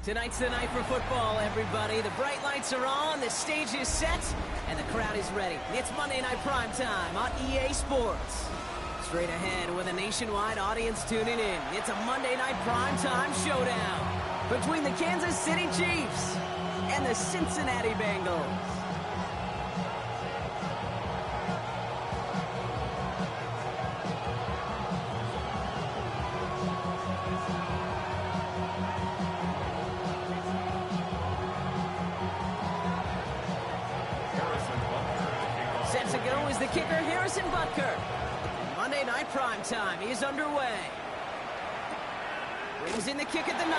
Tonight's the night for football, everybody. The bright lights are on, the stage is set, and the crowd is ready. It's Monday Night Prime Time on EA Sports. Straight ahead with a nationwide audience tuning in, it's a Monday Night Prime Time showdown between the Kansas City Chiefs and the Cincinnati Bengals. Set to go is the kicker, Harrison Butker. Monday Night Prime Time is underway. Brings in the kick at the 9.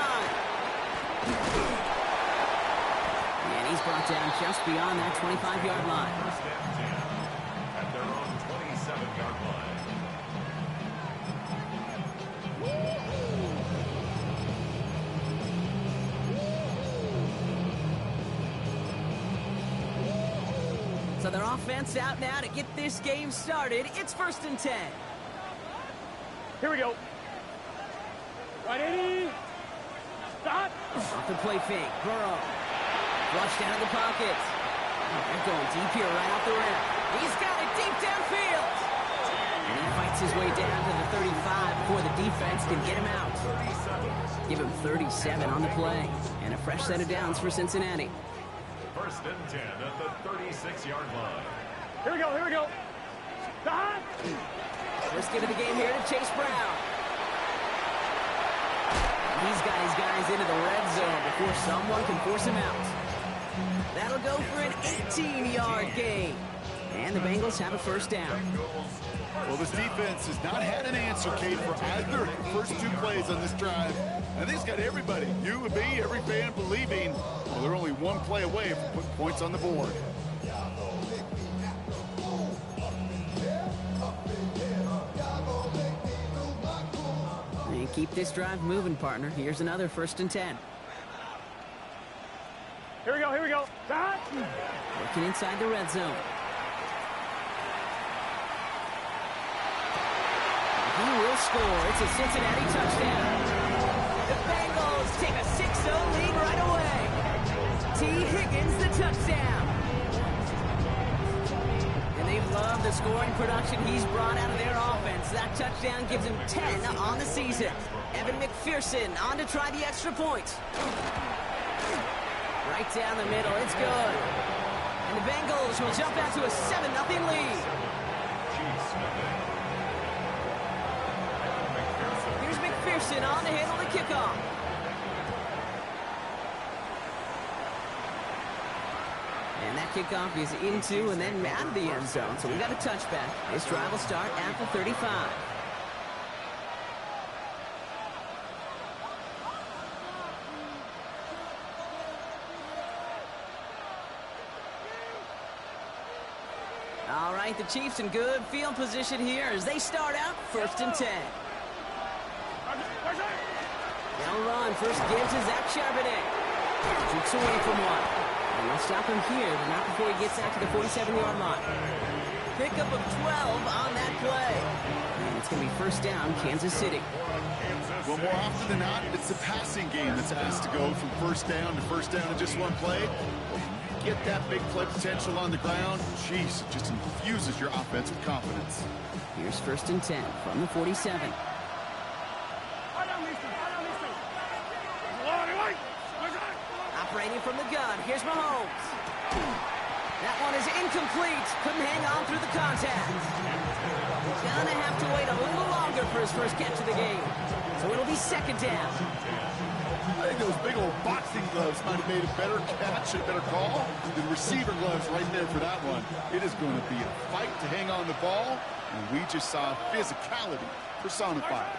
And he's brought down just beyond that 25-yard line. First and 10 at their own 27-yard line. So their offense out now to get this game started. It's 1st and 10. Here we go. Right 80. Stop. Off the play fake. Burrow. Flush down in the pocket. They're going deep here right off the rim. He's got it deep downfield. And he fights his way down to the 35 before the defense can get him out. Give him 37 on the play. And a fresh set of downs for Cincinnati. First and 10 at the 36-yard line. Here we go. Here we go. Stop. First give of the game here to Chase Brown. He's got his guys into the red zone before someone can force him out. That'll go for an 18-yard gain. And the Bengals have a first down. Well, this defense has not had an answer, Kate, for either of the first 2 plays on this drive. I think it's got everybody, you and me, every fan, believing well, they're only 1 play away from putting points on the board. And keep this drive moving, partner. Here's another 1st and 10. Here we go. Here we go. Stop. Working inside the red zone. He will score. It's a Cincinnati touchdown. The Bengals take a 6-0 lead right away. T. Higgins, the touchdown. And they've loved the scoring production he's brought out of their offense. That touchdown gives him 10 on the season. Evan McPherson on to try the extra point. Right down the middle. It's good. And the Bengals will jump out to a 7-0 lead. Here's McPherson on to handle the kickoff. And that kickoff is into and then out of the end zone. So we got a touchback. This drive will start at the 35. All right, the Chiefs in good field position here as they start out 1st and 10. They'll run. First give to Zach Charbonnet. Jukes away from one. And they'll stop him here, but not before he gets out to the 47-yard line. Pickup of 12 on that play. And it's going to be 1st down, Kansas City. Well, more often than not, it's the passing game that's asked to go from 1st down to 1st down in just 1 play. Get that big play potential on the ground, jeez, it just infuses your offense with confidence. Here's 1st and 10 from the 47. Operating from the gun, here's Mahomes. That one is incomplete. Couldn't hang on through the contact. Gonna have to wait a little longer for his first catch of the game. So it'll be 2nd down. I think those big old boxing gloves might have made a better catch, a better call than receiver gloves right there for that one. It is going to be a fight to hang on the ball, and we just saw physicality personified.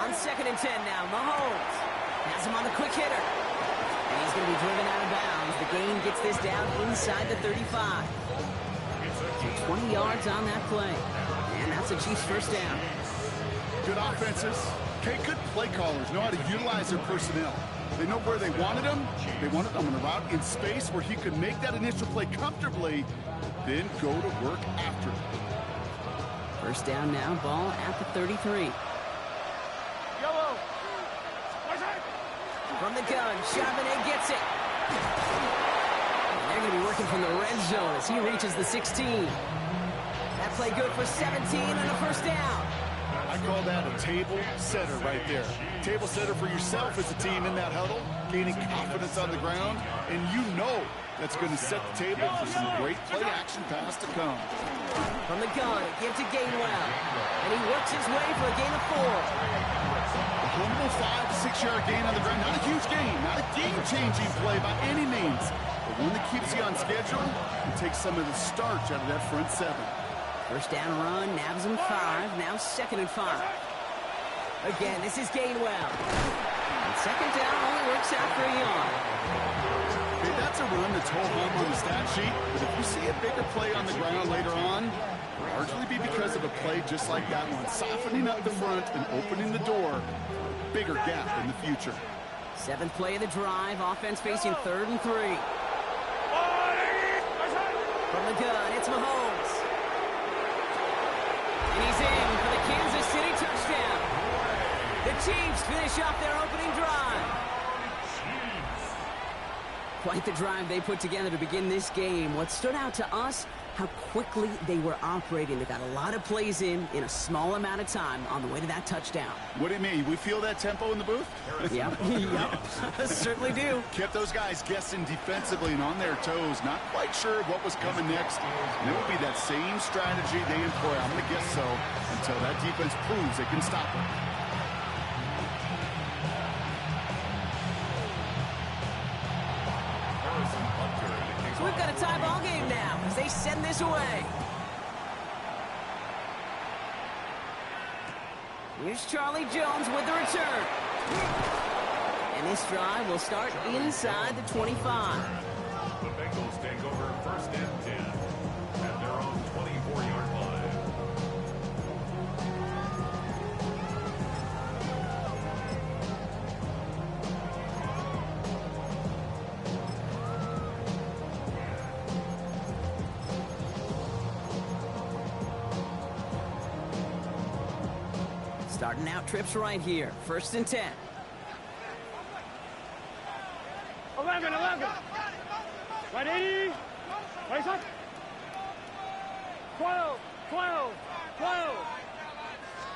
On 2nd and 10 now, Mahomes has him on the quick hitter. And he's going to be driven out of bounds. The gain gets this down inside the 35. So 20 yards on that play. And that's the Chiefs' 1st down. Good offenses. Okay, good play callers know how to utilize their personnel. They know where they wanted him. They wanted him on a route in space where he could make that initial play comfortably, then go to work after it. 1st down now, ball at the 33. Yellow. From the gun, Charbonnet gets it. And they're going to be working from the red zone as he reaches the 16. That play good for 17 and a first down. I call that a table setter right there. Table setter for yourself as a team in that huddle, gaining confidence on the ground, and you know that's going to set the table for some great play-action pass to come. From the gun, it gives to Gainwell, and he works his way for a gain of 4. A humble 5 to 6 yard gain on the ground. Not a huge gain, not a game-changing play by any means, but one that keeps you on schedule and takes some of the starch out of that front 7. First down run, nabs him 5, now 2nd and 5. Again, this is Gainwell. And 2nd down only works out for a yard. Okay, that's a run that's ho-hum on the stat sheet, but if you see a bigger play on the ground later on, it'll largely be because of a play just like that one, softening up the front and opening the door, bigger gap in the future. 7th play of the drive, offense facing 3rd and 3. From the gun, it's Mahomes. And he's in for the Kansas City touchdown. The Chiefs finish off their opening drive. Quite the drive they put together to begin this game. What stood out to us, how quickly they were operating. They got a lot of plays in a small amount of time on the way to that touchdown. What do you mean? We feel that tempo in the booth? Yep, certainly do. Kept those guys guessing defensively and on their toes, not quite sure what was coming next. And it will be that same strategy they employ, I'm going to guess so, until that defense proves they can stop it. So we've got a tie ball game now as they send this away. Here's Charlie Jones with the return. And this drive will start inside the 25. The Bengals take over 1st and 10 at their own 24-yard line. Starting out trips right here. 1st and 10. 11. Right 80. Right side. 12.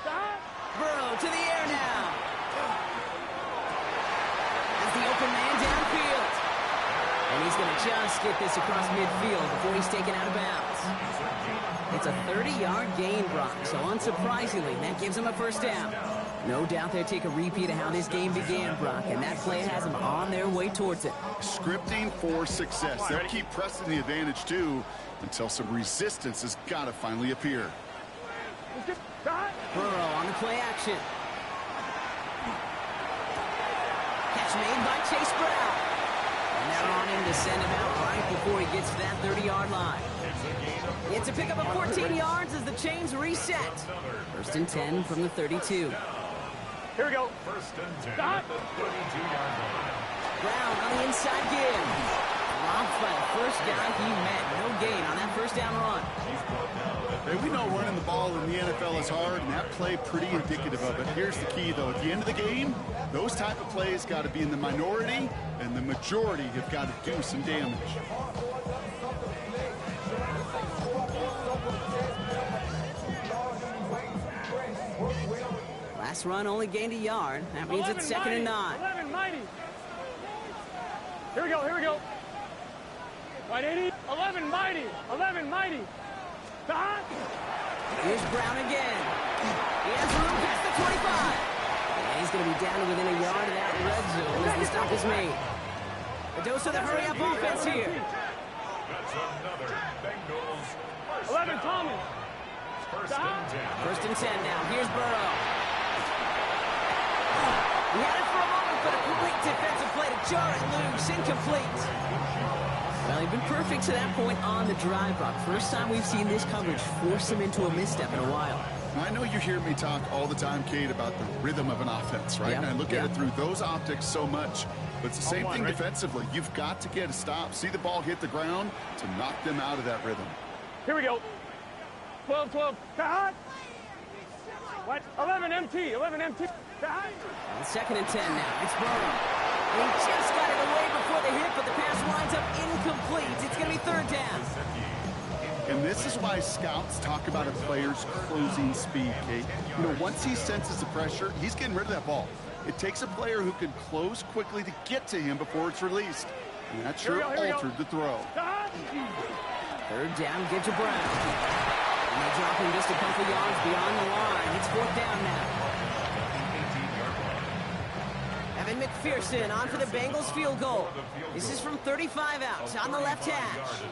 Stop. Burrow to the air now. As the open man downfield. And he's going to just get this across midfield before he's taken out of bounds. It's a 30-yard gain, Brock, so unsurprisingly, that gives him a first down. No doubt they'll take a repeat of how this game began, Brock, and that play has them on their way towards it. Scripting for success. They'll keep pressing the advantage, too, until some resistance has got to finally appear. Burrow on the play action. Catch made by Chase Brown. And they're on him to send him out right before he gets to that 30-yard line. It's a pickup of 14 yards as the chains reset. 1st and 10 from the 32. Here we go. 1st and 10 Stop. at the 32-yard line. Brown on the inside give. Dropped by the first guy he met. No gain on that first down run. Hey, we know running the ball in the NFL is hard, and that play pretty indicative of it. Here's the key, though. At the end of the game, those type of plays got to be in the minority, and the majority have got to do some damage. Last run only gained a yard. That means it's 2nd and 9. 11 mighty. Here we go. Right 80. 11 mighty. Stop. Here's Brown again. He has room past the 25. And he's going to be down to within a yard of that red zone as the stop is made. A dose of the hurry-up offense here. That's another Bengals. 11 Thomas. 1st and 10. 1st and 10 now. Here's Burrow. He had it for a moment, but a complete defensive play to jar it loose. Incomplete. Well, he'd been perfect to that point on the drive, Brock. First time we've seen this coverage force him into a misstep in a while. I know you hear me talk all the time, Kate, about the rhythm of an offense, right? Yep. And I look at it through those optics so much. But it's the same thing defensively. You've got to get a stop, see the ball hit the ground to knock them out of that rhythm. Here we go. 12. Stop. What? 11 MT. Stop. And 2nd and 10 now. It's Burrow. He just got it away before the hit, but the pass winds up incomplete. It's going to be third down. And this is why scouts talk about a player's closing speed, Kate. You know, once he senses the pressure, he's getting rid of that ball. It takes a player who can close quickly to get to him before it's released. And that sure altered the throw. Third down, give to Brown. And they're dropping just a couple yards beyond the line. It's fourth down now. Evan McPherson on for the Bengals field goal. This is from 35 out on the left hash.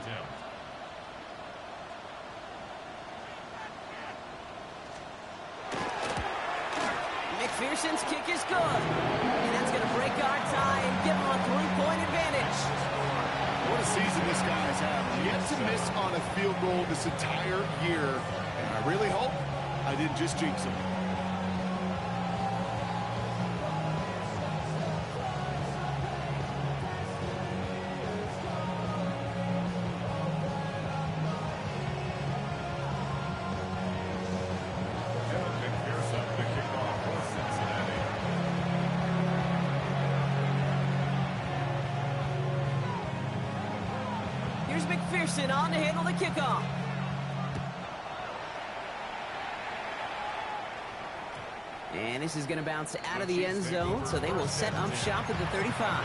McPherson's kick is good. And that's going to break our tie and give him a three-point advantage. What a season this guy has had. Yet to miss on a field goal this entire year. And I really hope I didn't just jinx him. Here's McPherson on to handle the kickoff. And this is going to bounce out of the end zone, so they will set up shop at the 35.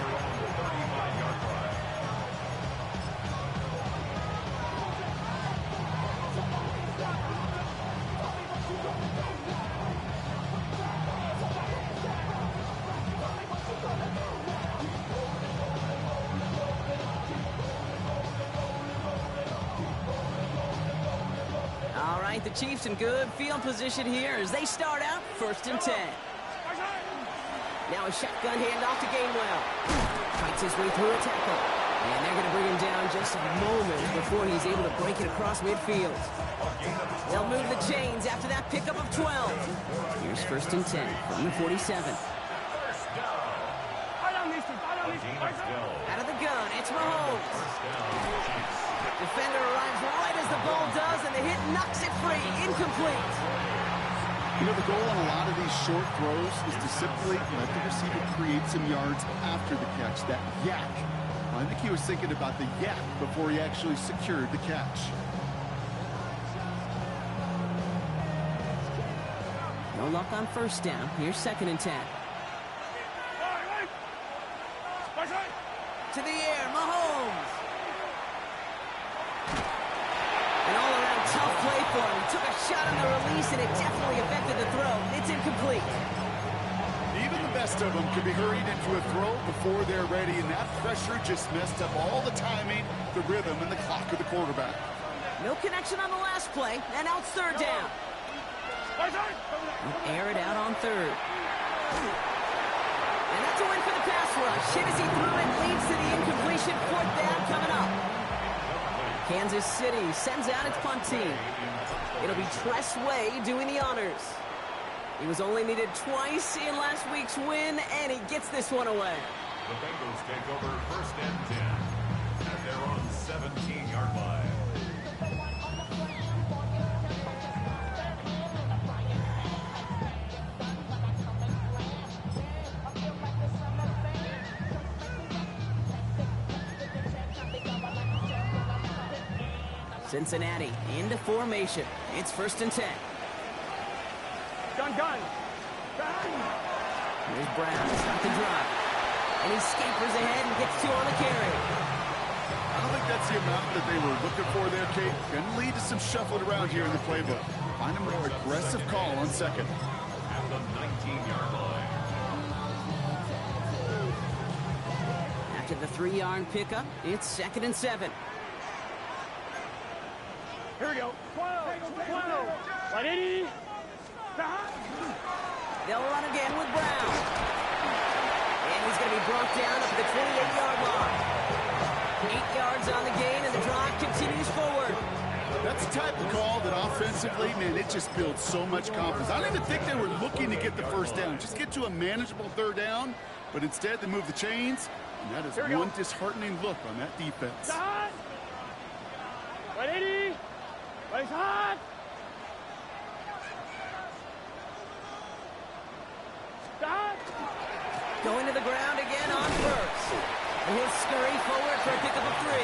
All right, the Chiefs in good field position here as they start out 1st and 10. Now a shotgun handoff to Gainwell. Fights his way through a tackle. And they're going to bring him down just a moment before he's able to break it across midfield. They'll move the chains after that pickup of 12. Here's 1st and 10 from the 47. Out of the gun, it's Mahomes. Defender arrives right as the ball does, and the hit knocks it free. Incomplete. You know, the goal on a lot of these short throws is to simply let the receiver create some yards after the catch, that yak. I think he was thinking about the yak before he actually secured the catch. No luck on 1st down. Here's 2nd and 10. To the air, Mahomes. An all-around tough play for him. He took a shot on the release, and it definitely affected the throw. It's incomplete. Even the best of them can be hurried into a throw before they're ready, and that pressure just messed up all the timing, the rhythm, and the clock of the quarterback. No connection on the last play, and now it's 3rd down. Air it out on 3rd. And that's a win for the pass rush. Hit as he threw it, leads to the incompletion. 4th down coming up. Kansas City sends out its punt team. It'll be Tress Way doing the honors. He was only needed twice in last week's win, and he gets this one away. The Bengals take over 1st and 10 at their own 17-yard line. Cincinnati into formation. It's 1st and 10. Gun. Here's Brown to start the drive. And he scampers ahead and gets 2 on the carry. I don't think that's the amount that they were looking for there, Kate. Going to lead to some shuffling around here in the playbook. Find a more aggressive call on 2nd. At the 19-yard line. After the 3-yard pickup, it's 2nd and 7. Here we go. 12. 180. They'll run again with Brown. And he's going to be brought down up at the 28-yard line. 8 yards on the gain, and the drive continues forward. That's the type of call that offensively, man, it just builds so much confidence. I don't even think they were looking to get the 1st down. Just get to a manageable 3rd down, but instead they move the chains, and that is one disheartening look on that defense. 180. Place hot. Going to the ground again on first. And he'll scurry forward for a pickup of 3.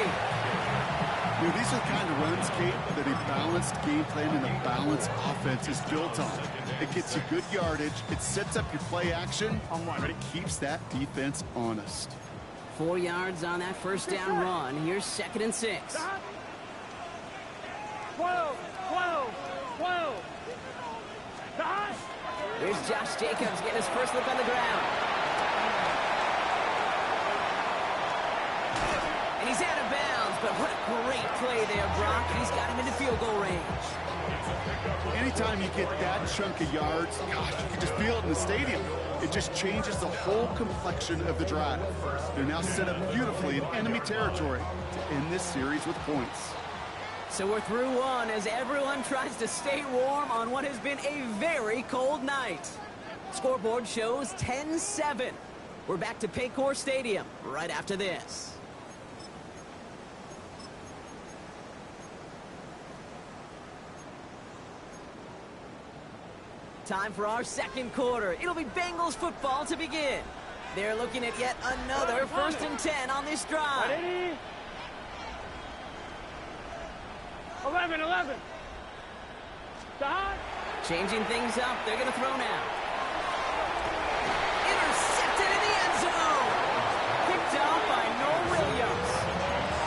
You know, these are the kind of runs, Kate, that a balanced game plan and a balanced offense is built on. It gets you good yardage, it sets up your play action, but it keeps that defense honest. 4 yards on that first down run. Here's 2nd and 6. 12. Here's Josh Jacobs getting his first look on the ground. And he's out of bounds, but what a great play there, Brock. He's got him into field goal range. Anytime you get that chunk of yards, gosh, you can just feel it in the stadium. It just changes the whole complexion of the drive. They're now set up beautifully in enemy territory to end this series with points. So we're through one as everyone tries to stay warm on what has been a very cold night. Scoreboard shows 10-7. We're back to Paycor Stadium right after this. Time for our second quarter. It'll be Bengals football to begin. They're looking at yet another 1st and 10 on this drive. 11. Stop. Changing things up. They're going to throw now. Intercepted in the end zone. Picked off by Noah Williams.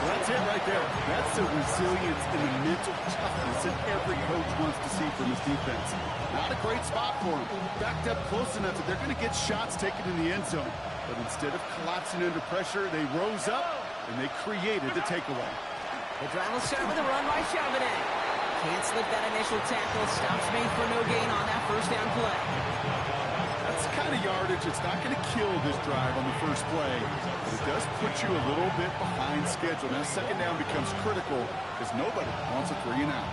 Well, that's it right there. That's the resilience and the mental toughness that every coach wants to see from his defense. Not a great spot for him. Backed up close enough that they're going to get shots taken in the end zone. But instead of collapsing under pressure, they rose up and they created the takeaway. The drive will start with a run by Charbonnet. Can't slip that initial tackle. Stops made for no gain on that first down play. That's the kind of yardage that's not going to kill this drive on the first play, but it does put you a little bit behind schedule. Now, 2nd down becomes critical because nobody wants a 3 and out.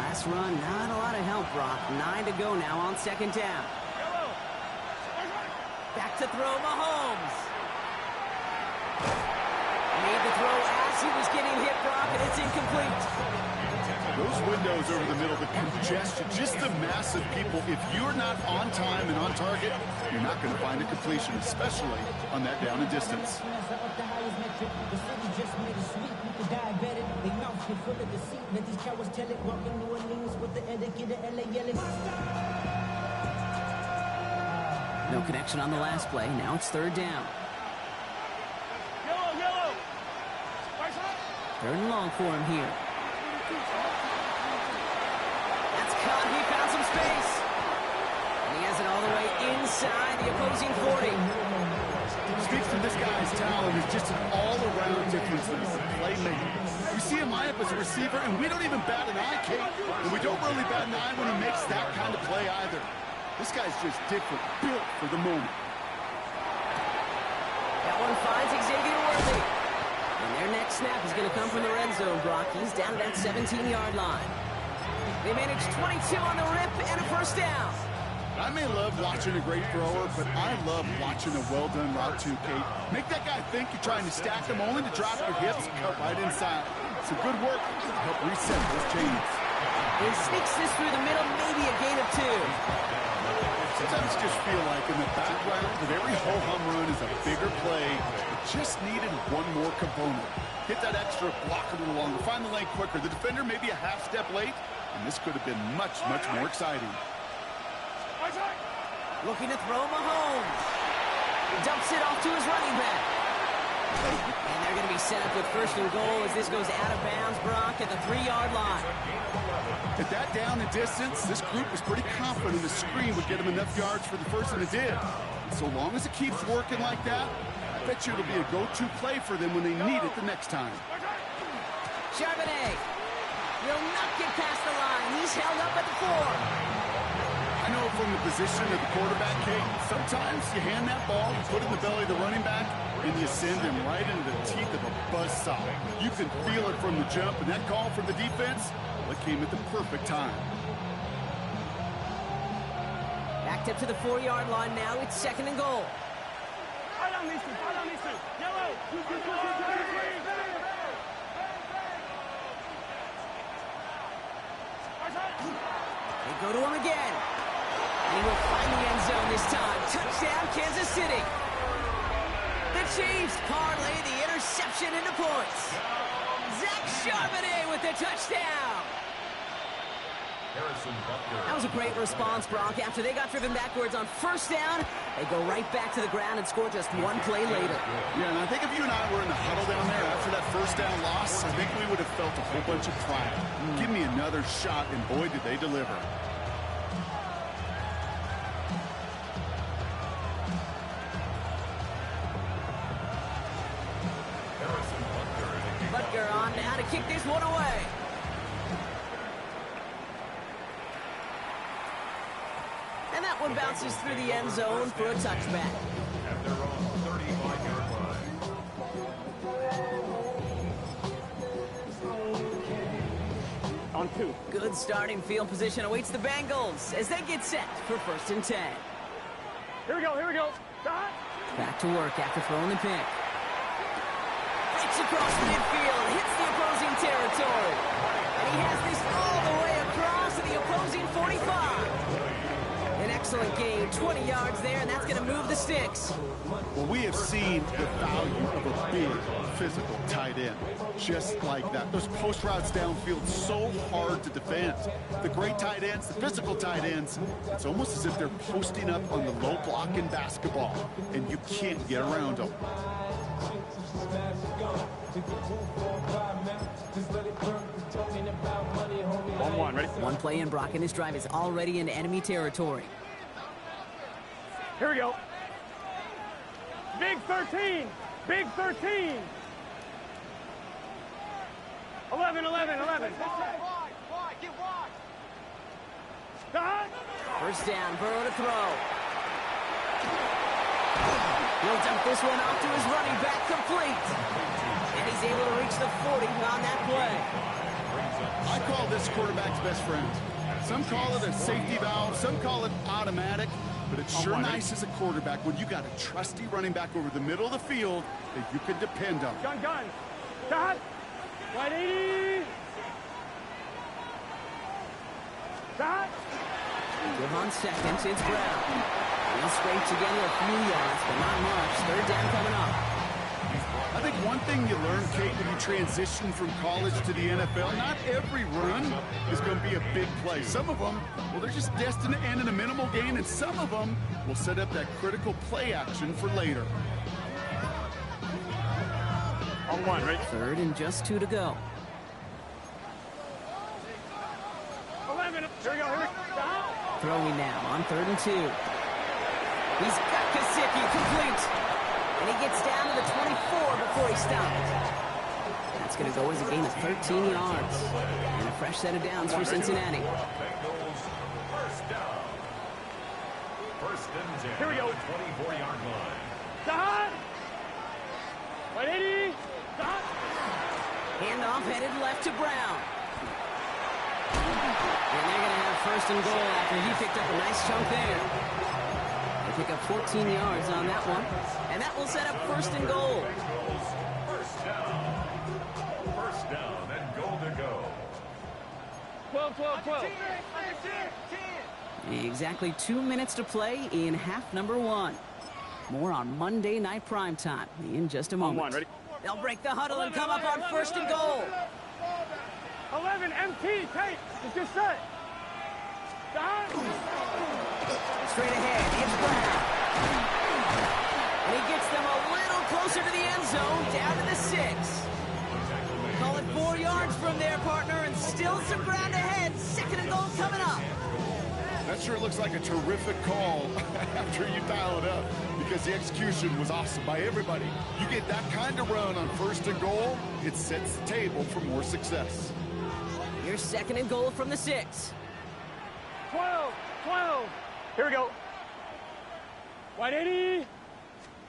Last run, not a lot of help, Brock. 9 to go now on 2nd down. Back to throw, Mahomes. Made the throw as he was getting hit, Brock, and it's incomplete. Those windows over the middle, the congestion, just the mass of people, if you're not on time and on target, you're not going to find a completion, especially on that down and distance. No connection on the last play. Now it's 3rd down. Yellow. 3rd and long for him here. That's caught. He found some space. And he has it all the way inside the opposing 40. Speaks to this guy's talent is just an all-around difference in his playmaking. We see him line up as a receiver, and we don't even bat an eye, Kate. And we don't really bat an eye when he makes that kind of play either. This guy's just different, built for the moment. That one finds Xavier Worthy. And their next snap is going to come from the red zone, Brock. He's down to that 17-yard line. They managed 22 on the rip and a first down. I may love watching a great thrower, but I love watching a well-done route too, Kate. Make that guy think you're trying to stack him only to drop your hips and cut right inside. It's a good work to help reset those chains. He sneaks this through the middle, maybe a gain of 2. Sometimes just feel like in the background of every ho-hum run is a bigger play. It just needed one more component. Get that extra block a little longer. Find the lane quicker. The defender may be a half step late, and this could have been much, much more exciting. Looking to throw Mahomes. He dumps it off to his running back. And they're going to be set up with 1st and goal as this goes out of bounds, Brock, at the 3-yard line. At that down and distance, this group was pretty confident the screen would get them enough yards for the first, and it did. And so long as it keeps working like that, I bet you it'll be a go-to play for them when they need it the next time. Charbonnet will not get past the line. He's held up at the 4. I know from the position of the quarterback, Kate, sometimes you hand that ball, you put it in the belly of the running back, and you send him right into the teeth of a buzzsaw. You can feel it from the jump, and that call from the defense, well, it came at the perfect time. Backed up to the 4-yard line now. It's 2nd and goal. Right on these two. Yellow. They go to him again. And he will find the end zone this time. Touchdown, Kansas City. The Chiefs parlay the interception into points. Zach Charbonnet with the touchdown. That was a great response, Brock. After they got driven backwards on first down, they go right back to the ground and score just one play later. Yeah, and I think if you and I were in the huddle down there after that first down loss, I think we would have felt a whole bunch of pride. Give me another shot, and boy, did they deliver. Butker on now to kick this one away. And that one bounces through the end zone for a touchback. At their own 35-yard line. On 2. Good starting field position awaits the Bengals as they get set for 1st and 10. Here we go, here we go. Stop. Back to work after throwing the pick. Breaks across midfield, hits the opposing territory. And he has this all the way across to the opposing 45. An excellent game, 20 yards there, and that's going to move the sticks. Well, we have seen the value of a big, physical tight end. Just like that. Those post routes downfield, so hard to defend. The great tight ends, the physical tight ends, it's almost as if they're posting up on the low block in basketball, and you can't get around them. 1-1, ready? One play in, Brock, and this drive is already in enemy territory. Here we go. Big 13. Big 13. 11. Stop. First down, Burrow to throw. He'll dump this one off to his running back, complete. And he's able to reach the 40 on that play. I call this quarterback's best friend. Some call it a safety valve, some call it automatic, but it's sure nice as a quarterback when you got a trusty running back over the middle of the field that you can depend on. Gun. Stop. 180. Stop. Give on seconds, it's Brown. He'll scrape together a few yards, but not much. 3rd down coming up. I think one thing you learn, Kate, when you transition from college to the NFL, not every run is going to be a big play. Some of them, well, they're just destined to end in a minimal gain, and some of them will set up that critical play action for later. On 1, ready? 3rd and just 2 to go. 11. Here we go. Stop. Throwing now on 3rd and 2. He's got Kasicki complete. And he gets down to the 24 before he stopped. That's going to go as a gain of 13 yards. And a fresh set of downs for Cincinnati. Bengals first down. 1st and 10. Here we go. 24-yard line. Stop. 180. Stop. Handoff headed left to Brown. And they're going to have 1st and goal after he picked up a nice chunk there. They pick up 14 yards on that one. And that will set up 1st and goal. First down and goal to go. 12. Exactly 2 minutes to play in half number 1. More on Monday Night Primetime in just a moment. On 1, ready? They'll break the huddle and come up on 1st and goal. 11, MT, Tate, it's just set. Stop. Straight ahead, it's Brown. And he gets them a little closer to the end zone, down to the 6. Call it 4 yards from there, partner, and still some ground ahead. 2nd and goal coming up. That sure looks like a terrific call after you dial it up, because the execution was awesome by everybody. You get that kind of run on 1st and goal, it sets the table for more success. Here's 2nd and goal from the 6. 12. Here we go. 180.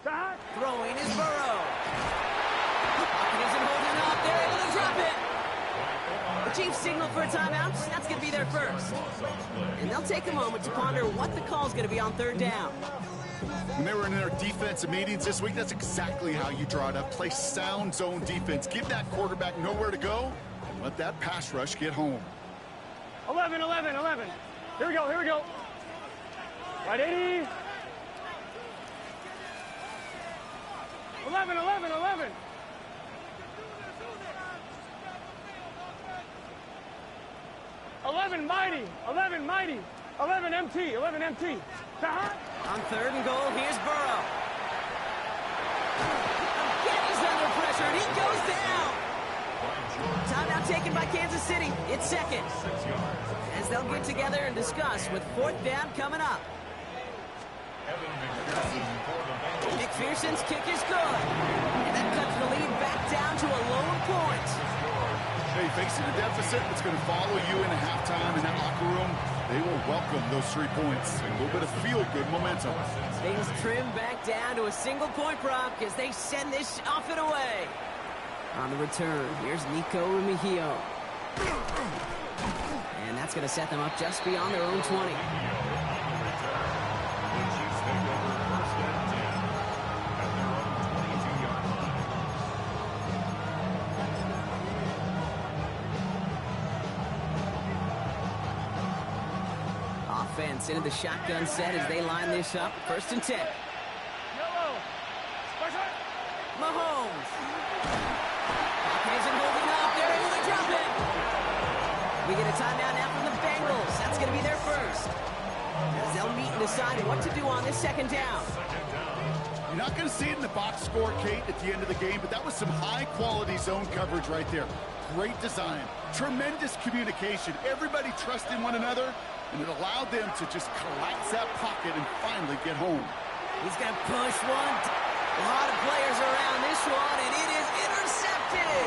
Stop. Throwing is Burrow. Pocket isn't holding up. They're able to drop it. The Chiefs signal for a timeout. That's going to be their first. And they'll take a moment to ponder what the call is going to be on 3rd down. When they were in their defensive meetings this week, that's exactly how you draw it up. Play sound zone defense. Give that quarterback nowhere to go, and let that pass rush get home. 11. Here we go, here we go. Right 80. 11, 11, 11. 11 mighty, 11 mighty, 11 MT, 11 MT. On 3rd and goal, here's Burrow. Again, he's under pressure, and he goes down. Timeout taken by Kansas City. It's 2nd. As they'll get together and discuss with 4th down coming up. McPherson's kick is good. And that cuts the lead back down to a lower point. Hey, facing a deficit that's going to follow you into halftime in that locker room, they will welcome those 3 points. A little bit of feel-good momentum. Things trim back down to a single-point prop as they send this off and away. On the return, here's Nico Remigio. And that's going to set them up just beyond their own 20. Offense into the shotgun set as they line this up. 1st and 10. Mahomes. Pocket isn't holding up. They're able to drop it. We get a timeout now from the Bengals. That's going to be their first. As they'll meet and decide what to do on this 2nd down. You're not going to see it in the box score, Kate, at the end of the game, but that was some high-quality zone coverage right there. Great design. Tremendous communication. Everybody trusting one another, and it allowed them to just collapse that pocket and finally get home. He's going to push one. A lot of players around this one, and it is intercepted.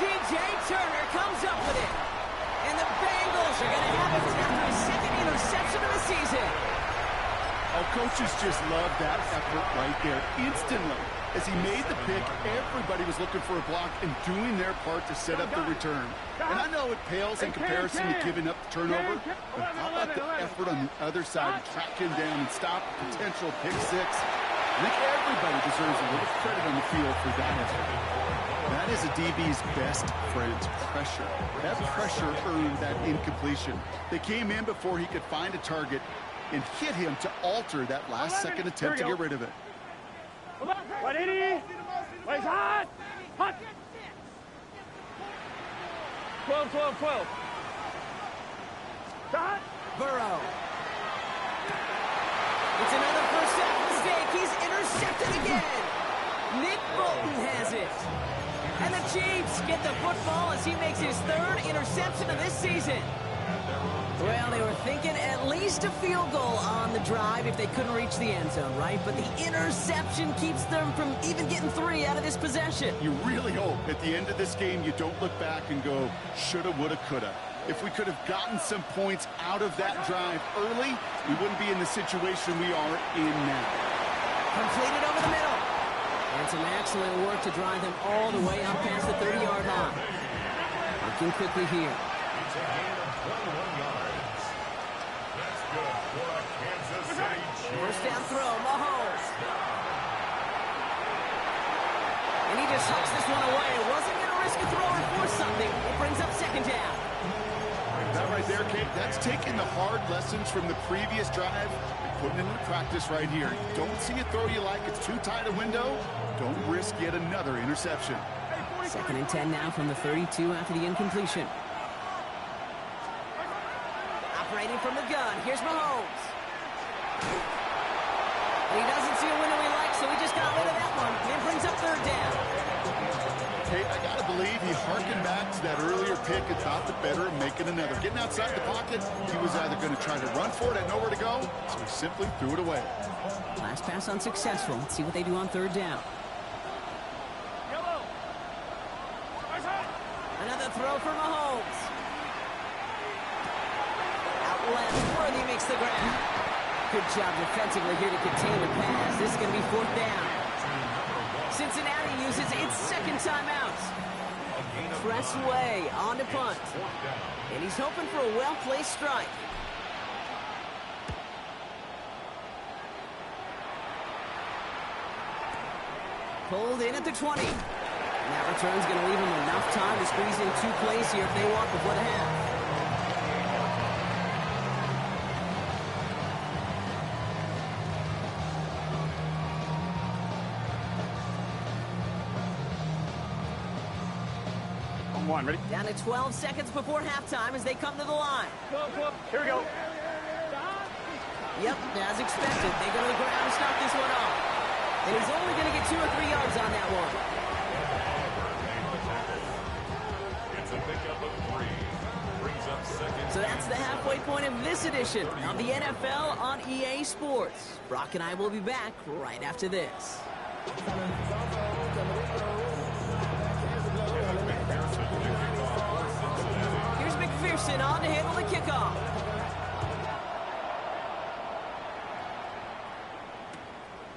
DJ Turner comes up with it. And the Bengals are going to have it after his 2nd interception of the season. Oh, coaches just love that effort right there. Instantly, as he made the pick, everybody was looking for a block and doing their part to set up the return. And I know it pales in comparison to giving up the turnover, but how about the effort on the other side to track him down and stop a potential pick 6? I think everybody deserves a little credit on the field for that effort. That is a DB's best friend, pressure. That pressure earned that incompletion. They came in before he could find a target and hit him to alter that last-second attempt to get rid of it. 180. Wait, hot. Hot. 12, 12, 12. Hot. Burrow. It's another first down mistake. He's intercepted again. Nick Bolton has it. And the Chiefs get the football as he makes his 3rd interception of this season. Well, they were thinking at least a field goal on the drive if they couldn't reach the end zone, right? But the interception keeps them from even getting 3 out of this possession. You really hope at the end of this game you don't look back and go, shoulda, woulda, coulda. If we could have gotten some points out of that drive early, we wouldn't be in the situation we are in now. Completed over the middle. And some excellent work to drive them all the way out past the 30-yard line. Working quickly here. First down throw, Mahomes. And he just hucks this one away. Wasn't going to risk a throw or force something. It brings up 2nd down. That right there, Kate, that's taking the hard lessons from the previous drive and putting it into practice right here. Don't see a throw you like, it's too tight a window. Don't risk yet another interception. 2nd and 10 now from the 32 after the incompletion. Operating from the gun, here's Mahomes. He doesn't see a window he likes, so he just got rid of that one. It brings up 3rd down. Hey, I gotta believe he harkened back to that earlier pick and thought the better of making another. Getting outside the pocket, he was either going to try to run for it, had nowhere to go, so he simply threw it away. Last pass unsuccessful. Let's see what they do on 3rd down. Another throw for Mahomes. Out left, Worthy makes the grab. Good job defensively here to contain the pass. This is going to be 4th down. Cincinnati uses its 2nd timeout. Press away on to punt. And he's hoping for a well-placed strike. Pulled in at the 20. And that return's going to leave him enough time to squeeze in 2 plays here if they walk before the half. and 1. Ready? Down to 12 seconds before halftime as they come to the line. Here we go. Yep, as expected, they go to the ground to start this one off. And he's only going to get 2 or 3 yards on that one. It's a pickup of 3. Brings up second. So that's the halfway point of this edition of the NFL on EA Sports. Brock and I will be back right after this. Here's McPherson on to handle the kickoff.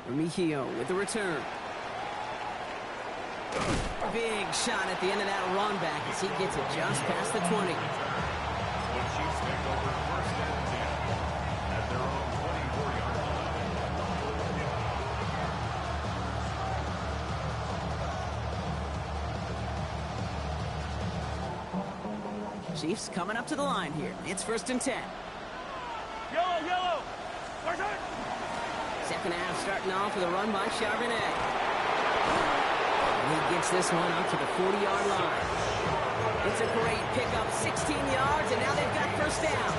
Remigio with the return. Big shot at the end of that run back as he gets it just past the 20. The Chiefs take over first and 10 at their own 24-yard line. Chiefs coming up to the line here. It's first and 10. Yellow. First down. Second half starting off with a run by Charbonnet. And he gets this one up to the 40-yard line. It's a great pickup, 16 yards, and now they've got first down.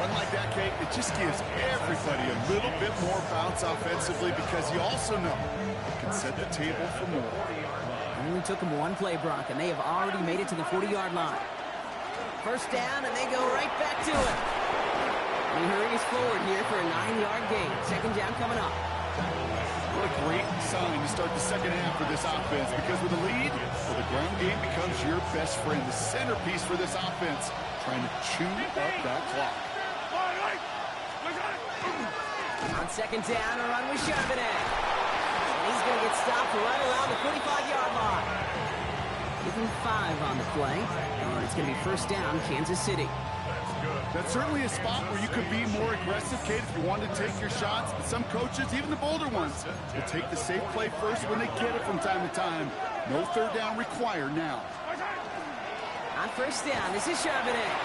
Run like that, Kate, it just gives everybody a little bit more bounce offensively because you also know it can set the table for more. It only took them one play, Brock, and they have already made it to the 40-yard line. First down, and they go right back to it. He hurries forward here for a 9-yard gain. Second down coming up. What a great sign to start the second half for this offense because with a lead, well, the ground game becomes your best friend, the centerpiece for this offense, trying to chew up that clock. On second down, a run with Charbonnet. And he's going to get stopped right around the 45-yard line. Give him 5 on the play, and it's going to be first down, Kansas City. That's certainly a spot where you could be more aggressive, Kate, if you wanted to take your shots. But some coaches, even the bolder ones, will take the safe play first when they get it from time to time. No third down required now. On first down, this is Charbonnet.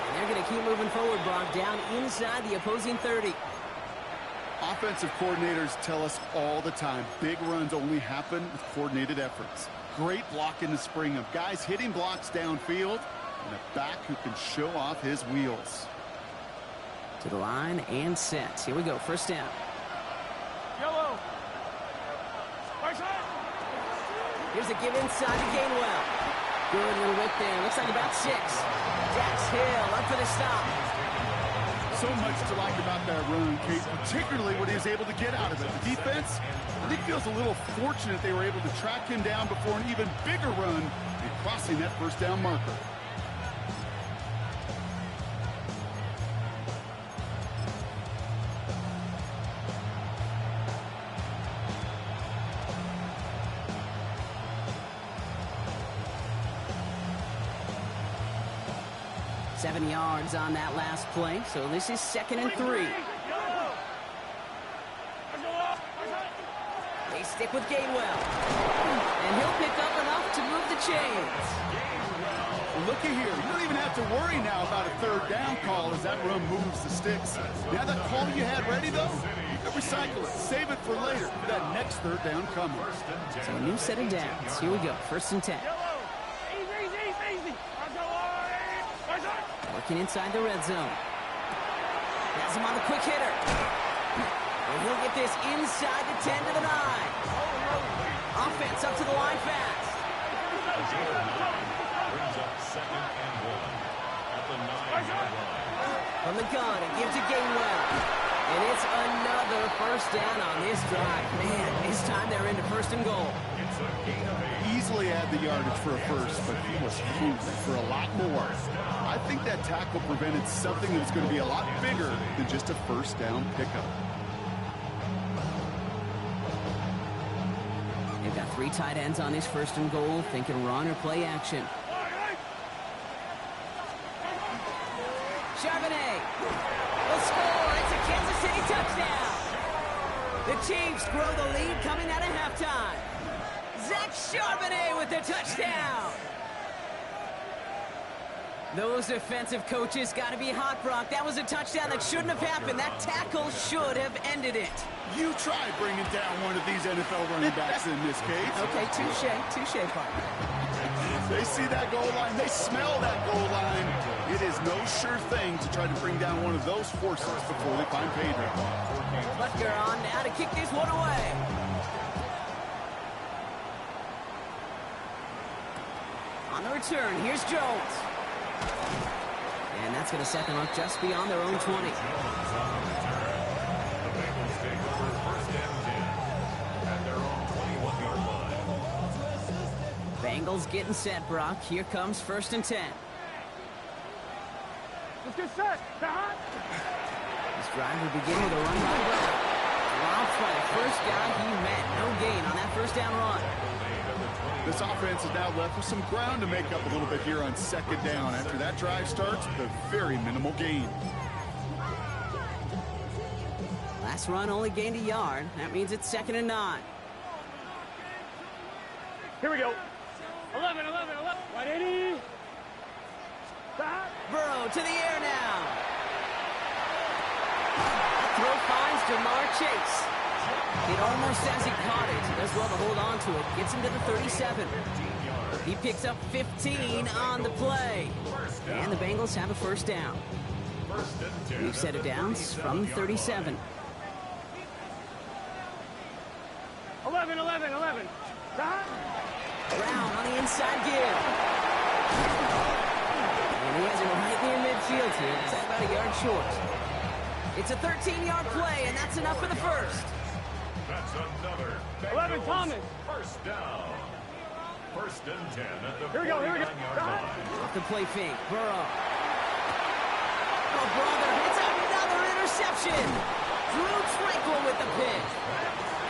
And they're going to keep moving forward, Brock, down inside the opposing 30. Offensive coordinators tell us all the time, big runs only happen with coordinated efforts. Great block in the spring of guys hitting blocks downfield and a back who can show off his wheels. To the line and set. Here we go, first down. Yellow. Right side. Here's a give inside to Gainwell. Good little whip there. Looks like about 6. Dax Hill up for the stop. So much to like about that run, Kate, particularly what he was able to get out of it. The defense, I think, feels a little fortunate they were able to track him down before an even bigger run and crossing that first down marker. Seven yards on that last play, so this is second and 3. They stick with Gainwell. And he'll pick up enough to move the chains. Looky here, you don't even have to worry now about a third down call as that run moves the sticks. Now that call you had ready, though, you can recycle it, save it for later, for that next third down coming. So a new set of downs. Here we go, first and 10. Working inside the red zone. Has him on the quick hitter. And he'll get this inside the 10 to the 9. Offense up to the line fast. Brings up second and 1 at the 9-yard line. From the gun, it gives to Gainwell. And it's another first down on this drive. Man, this time they're into first and goal. It's a gain of 8. Easily had the yardage for a first, but he was hungry for a lot more. I think that tackle prevented something that's going to be a lot bigger than just a first down pickup. They've got 3 tight ends on this first and goal, thinking run or play action. Charbonnet will score. It's a Kansas City touchdown. The Chiefs grow the lead coming out of halftime. Zach Charbonnet with the touchdown. Those defensive coaches got to be hot, Brock. That was a touchdown that shouldn't have happened. That tackle should have ended it. You try bringing down one of these NFL running backs in this case. Okay, touche, partner. They see that goal line. They smell that goal line. It is no sure thing to try to bring down one of those forces before they find pay dirt. Butker on now to kick this one away. On the return, here's Jones. And that's going to set them up just beyond their own 20. The Bengals take over first and 10 at their own 21-yard line. Bengals getting set, Brock. Here comes first and 10. Let's get set. This drive will begin with a run by Brock. Dropped by the first guy he met. No gain on that first down run. This offense is now left with some ground to make up a little bit here on second down. After that drive starts, a very minimal gain. Last run only gained a yard. That means it's 2nd and 9. Here we go. 11. 180. Burrow to the air now. Throw finds Jamar Chase. It almost says he caught it. Does well to hold on to it. Gets him to the 37. He picks up 15 on the play. And the Bengals have a first down. We've set it downs from the 37. 11. Brown on the inside give. And he has it right near midfield here. It's about a yard short. It's a 13-yard play, and that's enough for the first. That's another 11, Thomas. First down. First and 10 at the Here we go. 49-yard line. Off the play fake. Burrow. Oh, brother. It's another interception. Drew Tranquil with the pick.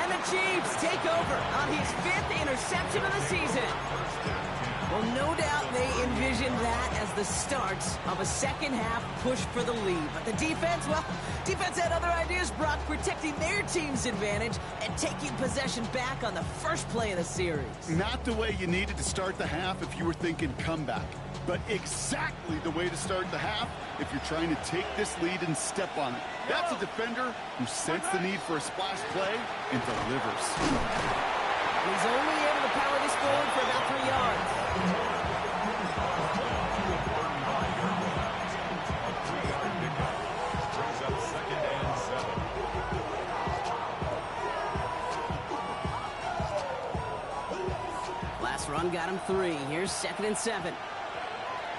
And the Chiefs take over on his 5th interception of the season. Well, no doubt they envisioned that as the start of a second-half push for the lead. But the defense, well, defense had other ideas, Brock, protecting their team's advantage and taking possession back on the first play of the series. Not the way you needed to start the half if you were thinking comeback, but exactly the way to start the half if you're trying to take this lead and step on it. That's a defender who sensed the need for a splash play and delivers. He's only able to power this forward for about 3 yards. Last run got him 3. Here's 2nd and 7.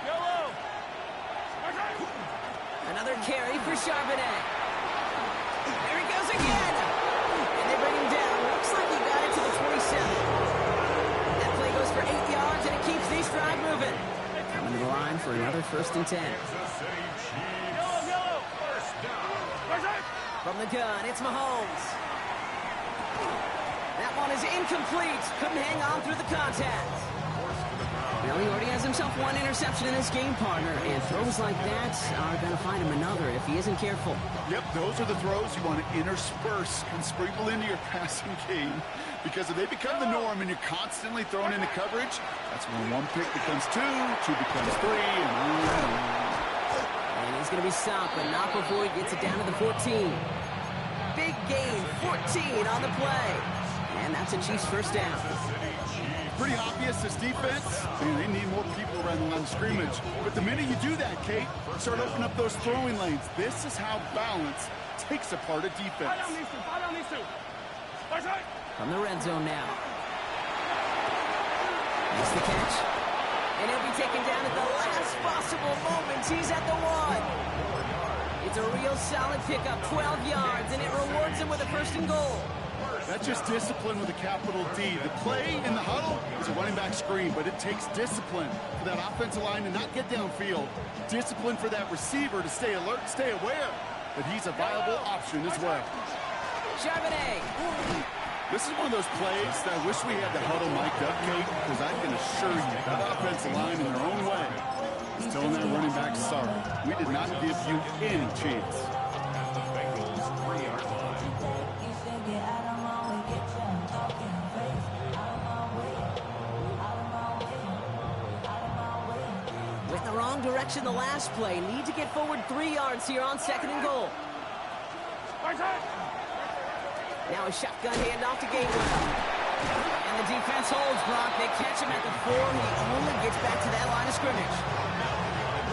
Yellow. Another carry for Charbonnet. There he goes again. And they bring him down. Looks like he got it to the 27. That play goes for 8 yards, and it keeps this drive moving. Coming to the line for another 1st and 10. Yellow. From the gun, it's Mahomes. That one is incomplete. Couldn't hang on through the contact. Well, he already has himself 1 interception in this game, partner, and throws like that are going to find him another if he isn't careful. Yep, those are the throws you want to intersperse and sprinkle into your passing game, because if they become the norm and you're constantly thrown into coverage, that's when 1 pick becomes 2, 2 becomes 3, and on. And he's going to be stopped, but not before he gets it down to the 14. Big gain, 14 on the play. And that's a Chiefs first down. Pretty obvious, this defense, man, they need more people around the line of scrimmage. But the minute you do that, Kate, start opening up those throwing lanes. This is how balance takes apart a defense. Fight on these two. From the red zone now. Makes the catch. And he'll be taken down at the last possible moment. He's at the 1. It's a real solid pickup, 12 yards, and it rewards him with a 1st and goal. That's just discipline with a capital D. The play in the huddle is a running back screen, but it takes discipline for that offensive line to not get downfield. Discipline for that receiver to stay alert, stay aware that he's a viable option as well. Charbonnet. This is one of those plays that I wish we had the huddle mic'd up, Kate, because I can assure you that offensive line in their own way is telling that running back, sorry, we did not give you any chance. At the Bengals 3-yard line. Went in the wrong direction the last play. Need to get forward 3 yards here on 2nd and goal. Now a shotgun handoff to Gainwell. And the defense holds, Brock. They catch him at the 4. He only gets back to that line of scrimmage.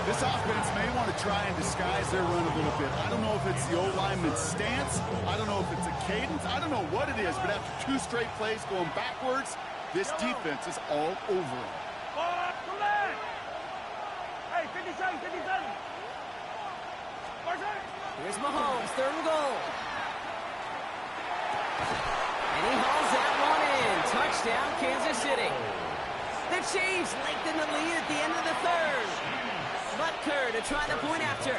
This offense may want to try and disguise their run a little bit. I don't know if it's the old lineman's stance. I don't know if it's a cadence. I don't know what it is, but after 2 straight plays going backwards, this defense is all over them. Hey, 57, 57. Here's Mahomes, 3rd and goal. And he hauls that one in. Touchdown, Kansas City. The Chiefs lengthen the lead at the end of the 3rd. Butker to try the point after.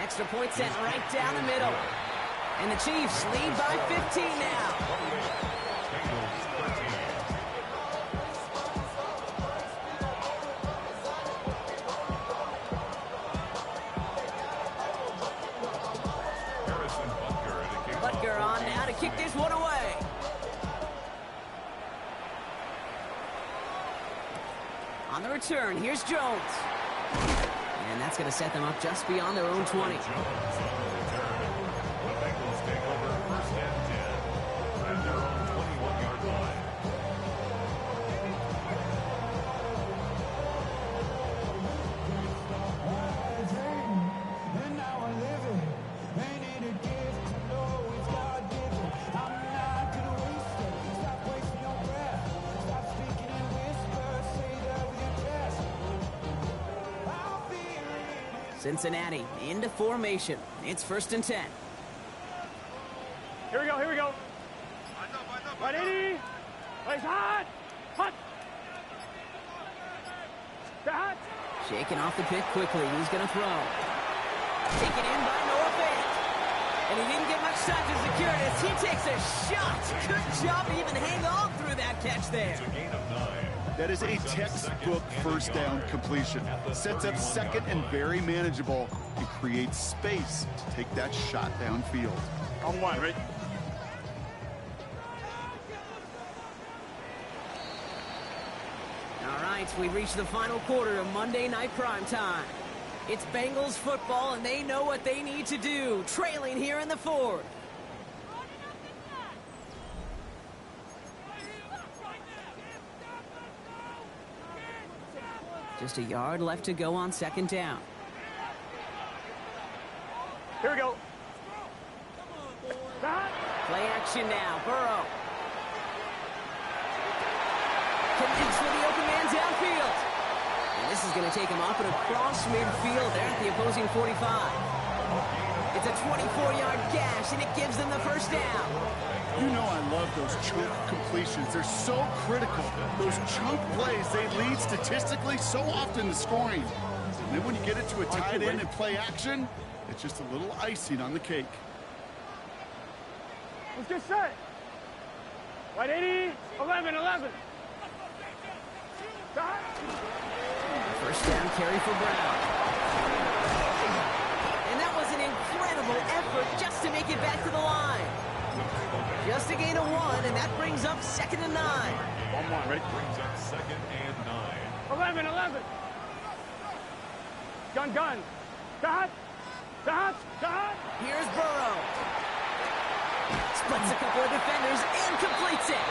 Extra point sent right down the middle. And the Chiefs lead by 15 now. Butker on now to kick this one away. On the return, here's Jones. And that's going to set them up just beyond their own 20. The Bengals take over 1st and 10 at their own 21-yard line. Cincinnati into formation. It's 1st and 10. Here we go, here we go. 180. Place hot. Hot. Hot. Shaking off the pick quickly. He's going to throw. Taken in by Noah Fant. And he didn't get much time to secure it as he takes a shot. Good job to even hang on through that catch there. It's a gain of 9. That is a textbook 1st down completion. Sets up 2nd and very manageable. It creates space to take that shot downfield. On 1, right? All right, we've reached the final quarter of Monday Night Primetime. It's Bengals football, and they know what they need to do, trailing here in the 4th. Just a yard left to go on 2nd down. Here we go. Hot. Play action now, Burrow. Completes with the open man downfield. And this is going to take him up and across midfield there at the opposing 45. It's a 24-yard gash, and it gives them the 1st down. You know I love those chunk completions. They're so critical. Those chunk plays, they lead statistically so often to scoring. And then when you get it to a tight end and play action, it's just a little icing on the cake. Let's get set. 180. 11, 11. Hot. 1st down carry for Brown. And that was an incredible effort just to make it back to the line. Just a gain of 1, and that brings up 2nd and 9. 1-1, ready? Brings up 2nd and 9. 11, 11. Gun. Dot. Here's Burrow. Splits a couple of defenders and completes it.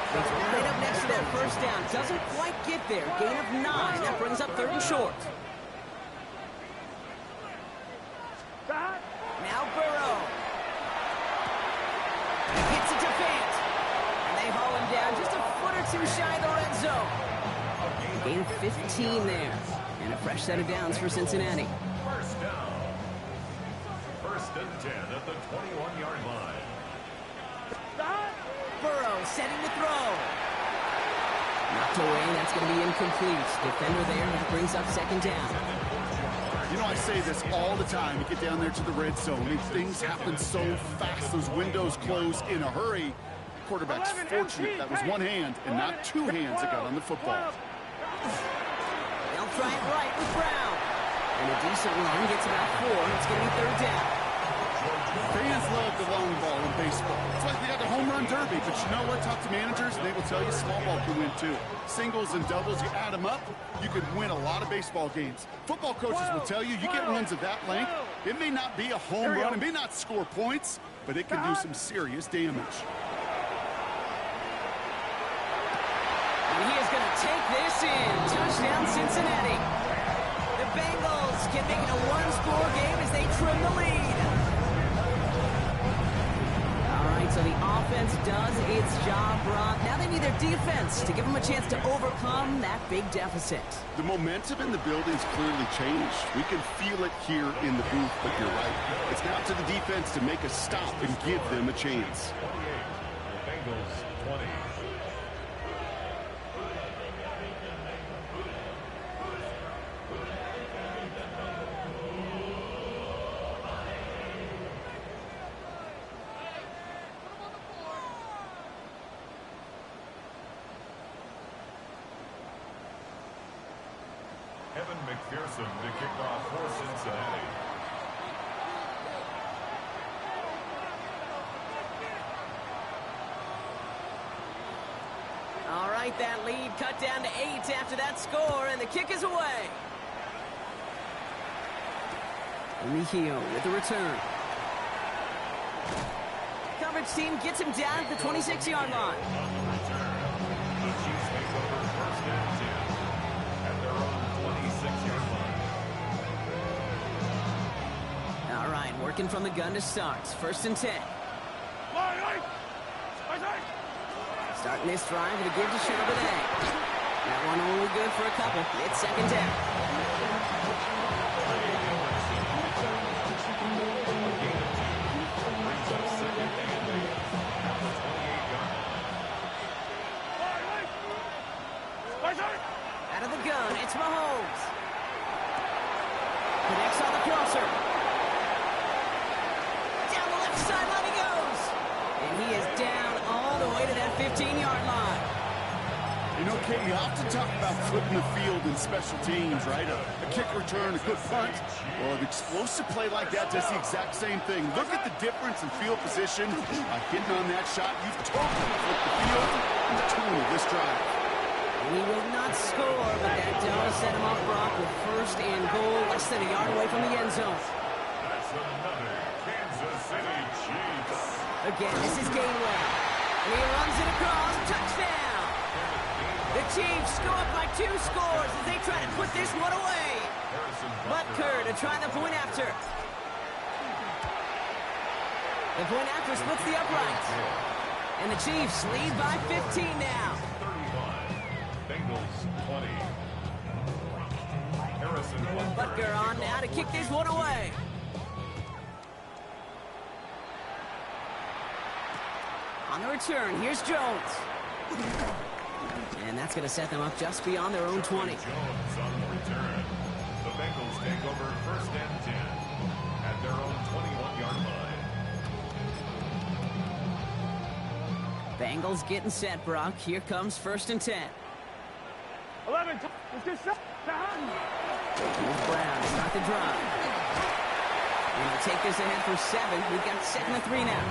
It's right up next to that 1st down. Doesn't quite get there. Gain of 9. That brings up 3rd and short. Dot. Now Burrow. Hits it to Fant. And they haul him down just a foot or 2 shy of the red zone. Gain of 15 there. And a fresh set of downs for Cincinnati. 1st down. 1st and 10 at the 21-yard line. Dot. Burrow setting the throw. Knocked away. That's going to be incomplete. Defender there. That brings up 2nd down. You know, I say this all the time. You get down there to the red zone, and things happen so fast. Those windows close in a hurry. Quarterback's fortunate that was 1 hand and not 2 hands that got on the football. They'll try it right with Brown. And a decent run gets about 4. It's going to be 3rd down. Fans love the long ball in baseball. It's like they got the home run derby. But you know what? Talk to managers, and they will tell you small ball can win too. Singles and doubles, you add them up, you can win a lot of baseball games. Football coaches will tell you, you get runs of that length, it may not be a home run, it may not score points, but it can do some serious damage. And he is going to take this in. Touchdown, Cincinnati. The Bengals can make it a one-score game as they trim the lead. All right, so the offense does its job, Brock. Now they need their defense to give them a chance to overcome that big deficit. The momentum in the building's clearly changed. We can feel it here in the booth, but you're right. It's now to the defense to make a stop and give them a chance. 28. Bengals 20. Evan McPherson to kick off for Cincinnati. All right, that lead cut down to 8 after that score, and the kick is away. Mejio with the return. Coverage team gets him down at the 26-yard line. The Chiefs take over first and 10 at their own 26-yard line. All right, working from the gun to start. First and 10. Starting this drive with a give to Charbonnet. That one only good for a couple. It's second down. Out of the gun, it's Mahomes. Connects on the crosser. Down the left sideline he goes. And he is down all the way to that 15-yard line. You know, Kate, you often talk about flipping the field in special teams, right? A kick return, a good punt. Well, an explosive play like that does the exact same thing. Look at the difference in field position. By hitting on that shot, you've totally flipped the field and the tune of this drive. He will not score, but that does set him off, Brock, with first and goal, less than a yard away from the end zone. That's another Kansas City Chiefs. Again, this is Gainwell. And he runs it across. Touchdown! The Chiefs go up by 2 scores as they try to put this one away. Butker to try the point after. The point after splits the uprights. And the Chiefs lead by 15 now. 31. Bengals 20. Harrison Butker on now to kick this one away. On the return, here's Jones. And that's going to set them up just beyond their own 20. Jones on the return. The Bengals take over first and 10 at their own 21-yard line. Bengals getting set, Brock. Here comes first and 10. 11. Let's get set. Here's Brown to start the drive. And they'll take this ahead for 7. We've got 2nd and 3 now.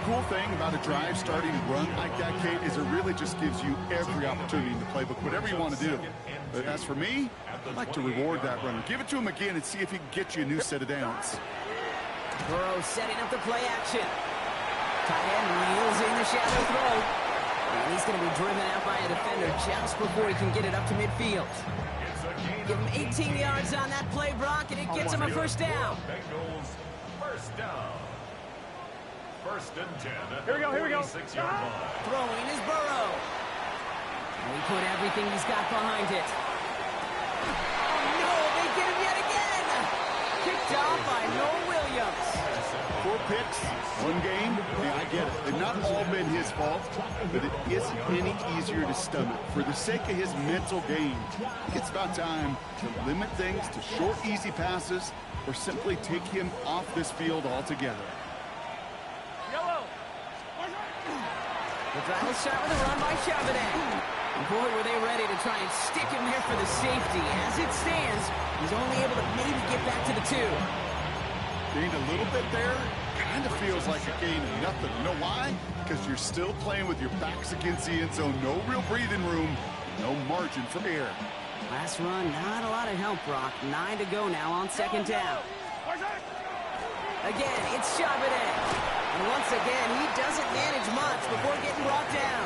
Cool thing about a drive starting to run like that, Kate, is it really just gives you every opportunity in the playbook, whatever you want to do. But as for me, I'd like to reward that runner. Give it to him again and see if he can get you a new set of downs. Burrow setting up the play action. Tight end reels in the shadow throw. And he's going to be driven out by a defender just before he can get it up to midfield. Give him 18 yards on that play, Brock, and it gets him a first down. Bengals first down. First and 10 at Here we go, here we go. 46-yard line. Throwing is Burrow. And he put everything he's got behind it. Oh, no, they get him yet again. Kicked off by Noah Williams. 4 picks, 1 game. Yeah, I get it. They've not all been his fault, but it isn't any easier to stomach. For the sake of his mental game, it's about time to limit things to short, easy passes or simply take him off this field altogether. The drive will start with a run by Charbonnet. And boy, were they ready to try and stick him there for the safety. As it stands, he's only able to maybe get back to the 2. Gained a little bit there. Kind of feels like a gain of nothing. You know why? Because you're still playing with your backs against the end zone. No real breathing room. No margin for error. Last run, not a lot of help, Brock. 9 to go now on second down. Again, it's Charbonnet. And once again, he doesn't manage much before getting brought down.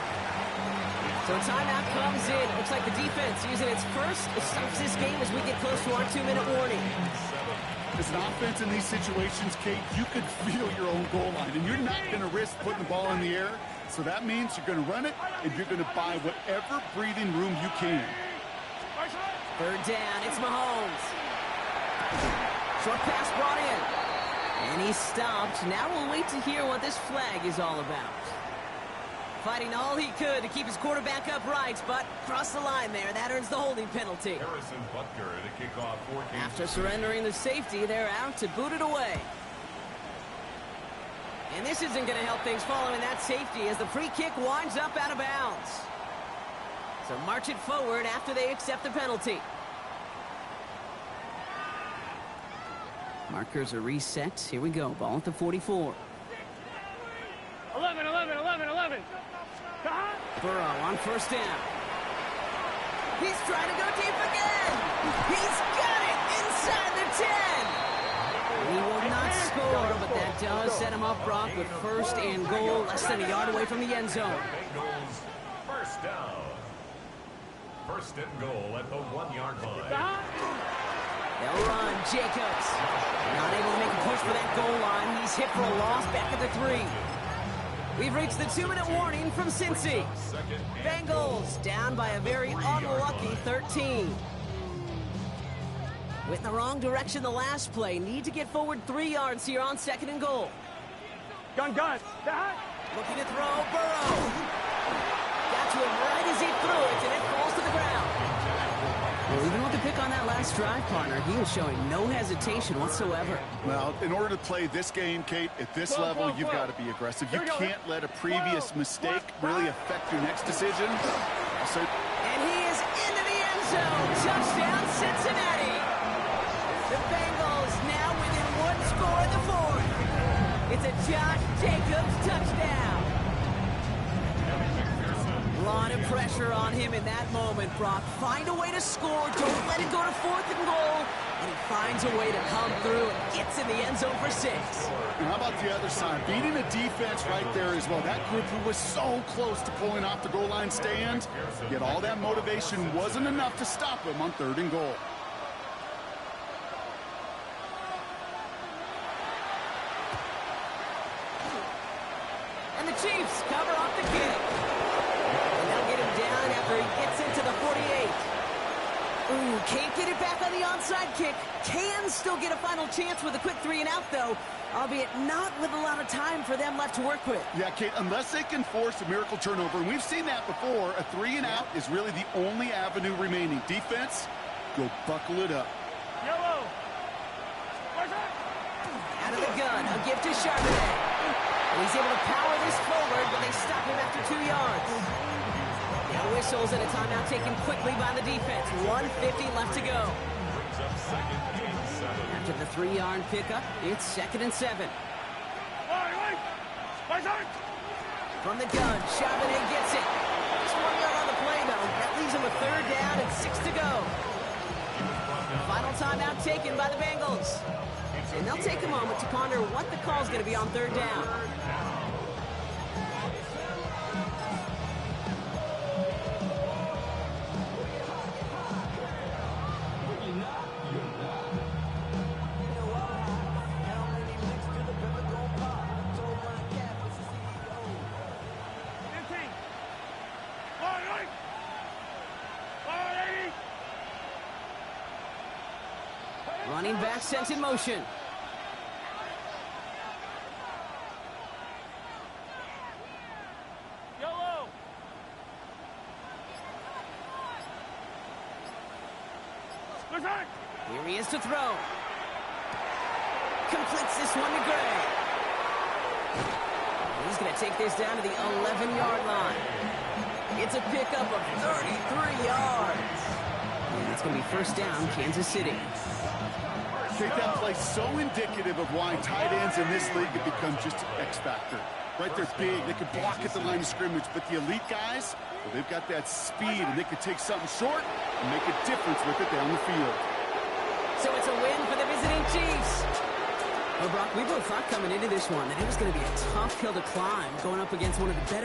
So timeout comes in. Looks like the defense using its first. It stops this game as we get close to our 2-minute warning. As an offense in these situations, Kate, you could feel your own goal line, and you're not going to risk putting the ball in the air. So that means you're going to run it, and you're going to buy whatever breathing room you can. Third down, it's Mahomes. Short pass brought in. And he's stopped. Now we'll wait to hear what this flag is all about. Fighting all he could to keep his quarterback upright, but crossed the line there. That earns the holding penalty. Harrison Butker to kick off 14. After surrendering the safety, they're out to boot it away. And this isn't going to help things following that safety as the free kick winds up out of bounds. So march it forward after they accept the penalty. Markers are reset. Here we go. Ball at the 44. 11. Burrow on first down. He's trying to go deep again. He's got it inside the 10. He will not score, but that does set him up, Brock, with first and goal, less than a yard away from the end zone. Bengals first down. First and goal at the 1-yard line. They'll run. Jacobs not able to make a push for that goal line. He's hit for a loss back at the 3. We've reached the 2-minute warning from Cincy. Bengals down by a very unlucky 13. Went in the wrong direction the last play. Need to get forward 3 yards here on second and goal. Gun. Looking to throw. Burrow. Got to him right as he threw it, and it falls to the ground. Well, even with the pick on that last drive, partner, he was showing no hesitation whatsoever. Well, in order to play this game, Kate, at this level, you've got to be aggressive. You can't let a previous mistake really affect your next decision. And he is into the end zone. Touchdown, Cincinnati. The Bengals now within 1 score in the 4th. It's a Josh Jacobs touchdown. A lot of pressure on him in that moment, Brock. Find a way to score. Don't let it go to 4th and goal. And he finds a way to come through and gets in the end zone for 6. And how about the other side? Beating a defense right there as well. That group who was so close to pulling off the goal line stand, yet all that motivation wasn't enough to stop him on 3rd and goal. And the Chiefs cover off the kick. After he gets into the 48. Ooh, can't get it back on the onside kick. Can still get a final chance with a quick 3-and-out, though, albeit not with a lot of time for them left to work with. Yeah, Kate, unless they can force a miracle turnover, and we've seen that before, a 3-and-out is really the only avenue remaining. Defense, go buckle it up. Yellow. Out of the gun, a gift to Charbonnet. And he's able to power this forward, but they stop him after 2 yards. Now whistles and a timeout taken quickly by the defense. 1:50 left to go. After the 3-yard pickup, it's 2nd and 7. From the gun, Charbonnet gets it. Just 1 yard on the play, though. That leaves him a 3rd down and 6 to go. Final timeout taken by the Bengals. And they'll take a moment to ponder what the call's going to be on 3rd down. Running back sent in motion. Yellow. Here he is to throw. Completes this one to Gray. He's going to take this down to the 11-yard line. It's a pickup of 33 yards. And it's going to be be first down, Kansas City. Take that play, so indicative of why tight ends in this league have become just an X factor. Right, they're big, they can block at the line of scrimmage, but the elite guys, well, they've got that speed, and they can take something short and make a difference with it down the field. So it's a win for the visiting Chiefs. Well, Brock, we both thought coming into this one that it was going to be a tough hill to climb, going up against one of the better